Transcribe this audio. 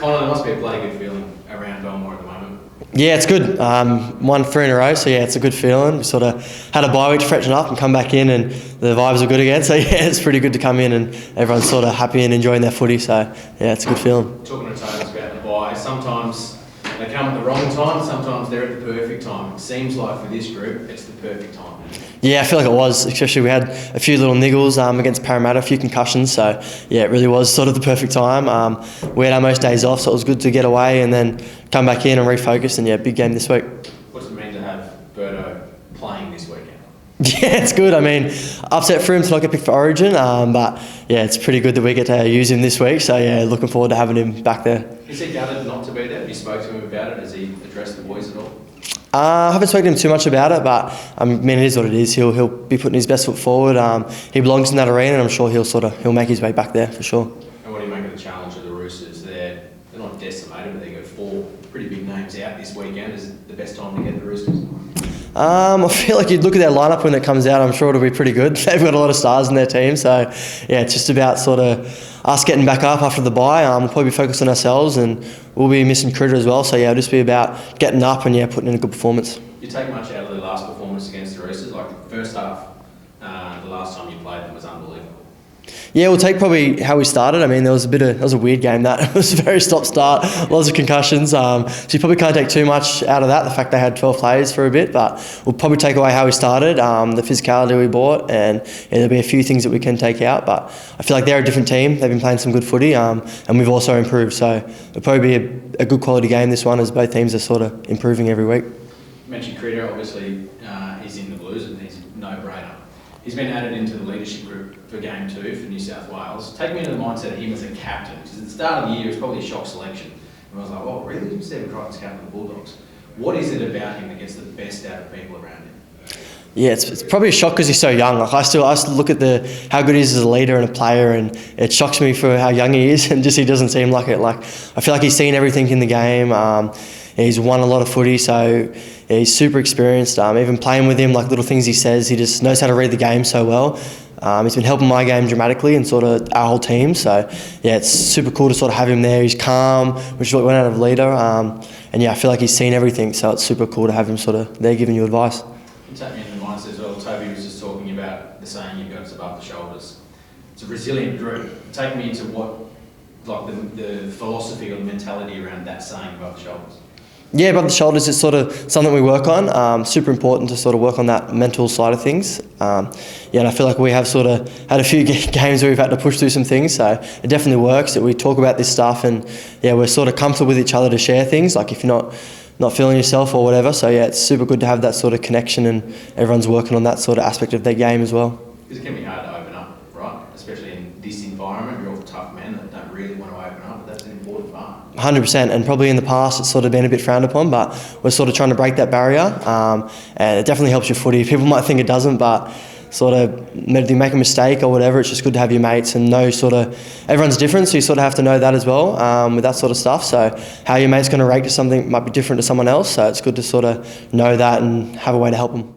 Connor, there must be a bloody good feeling around Belmore at the moment. Yeah, it's good. Won 3 in a row, so yeah, it's a good feeling. We sort of had a bye week to freshen up and come back in, and the vibes are good again. So yeah, it's pretty good to come in and everyone's sort of happy and enjoying their footy. So yeah, it's a good feeling. Talking to Tones about the bye, sometimes they come at the wrong time, sometimes they're at the perfect time. It seems like for this group, it's the perfect time. Yeah, I feel like it was, especially we had a few little niggles against Parramatta, a few concussions, so yeah, it really was sort of the perfect time. We had our most days off, so it was good to get away and then come back in and refocus, and yeah, big game this week. What does it mean to have Birdo playing this weekend? Yeah, it's good. I mean, upset for him to not get picked for Origin, but yeah, it's pretty good that we get to use him this week, so yeah, looking forward to having him back there. Is he gutted not to be there? Have you spoke to him about it? Has he addressed the boys at all? I haven't spoken to him too much about it, but I mean, it is what it is. He'll be putting his best foot forward. He belongs in that arena, and I'm sure he'll make his way back there for sure. And what do you make of the challenge of the Roosters? They're not decimated, but they've got 4 pretty big names out this weekend. Is it the best time to get the Roosters? I feel like you'd look at their lineup when it comes out, I'm sure it'll be pretty good. They've got a lot of stars in their team, so yeah, it's just about sort of us getting back up after the bye. We'll probably be focused on ourselves, and we'll be missing Critter as well, so yeah, it'll just be about getting up and yeah, putting in a good performance. You take much out of the last performance against the Roosters? Like the first half, the last time you played them was unbelievable. Yeah, we'll take probably how we started. I mean, that was a weird game. That it was a very stop-start, lots of concussions. So you probably can't take too much out of that. The fact they had 12 players for a bit, but we'll probably take away how we started, the physicality we brought, and yeah, there'll be a few things that we can take out. But I feel like they're a different team. They've been playing some good footy, and we've also improved. So it'll probably be a good quality game this one, as both teams are sort of improving every week. You mentioned Critter, obviously he's in the Blues and he's a no-brainer. He's been added into the leadership group for Game 2 for New South Wales. Take me into the mindset of him as a captain, because at the start of the year it was probably a shock selection. And I was like, oh really? Stephen Crichton's captain of the Bulldogs. What is it about him that gets the best out of people around him? Yeah, it's probably a shock because he's so young. Like I still look at how good he is as a leader and a player, and it shocks me for how young he is, and just he doesn't seem like it. Like I feel like he's seen everything in the game. He's won a lot of footy, so yeah, he's super experienced. Even playing with him, like little things he says, he just knows how to read the game so well. He's been helping my game dramatically and sort of our whole team. So yeah, it's super cool to sort of have him there. He's calm, which is what we went out of leader. And yeah, I feel like he's seen everything, so it's super cool to have him sort of there giving you advice. You take me into the mindset as well. Toby was just talking about the saying you've got it's above the shoulders. It's a resilient group. Take me into what, like the philosophy or the mentality around that saying above the shoulders. Yeah, above the shoulders is sort of something we work on. Super important to sort of work on that mental side of things. Yeah, and I feel like we have sort of had a few games where we've had to push through some things, so it definitely works that we talk about this stuff, and yeah, we're sort of comfortable with each other to share things, like if you're not feeling yourself or whatever. So yeah, it's super good to have that sort of connection, and everyone's working on that sort of aspect of their game as well. Because it can be hard to open up, right? Especially in this environment, you're all tough men that don't really want to open up, but that's an important part. 100%, and probably in the past it's sort of been a bit frowned upon, but we're sort of trying to break that barrier, and it definitely helps your footy. People might think it doesn't, but sort of if you make a mistake or whatever, it's just good to have your mates and know sort of everyone's different, so you sort of have to know that as well with that sort of stuff. So how your mate's going to rate to something might be different to someone else, so it's good to sort of know that and have a way to help them.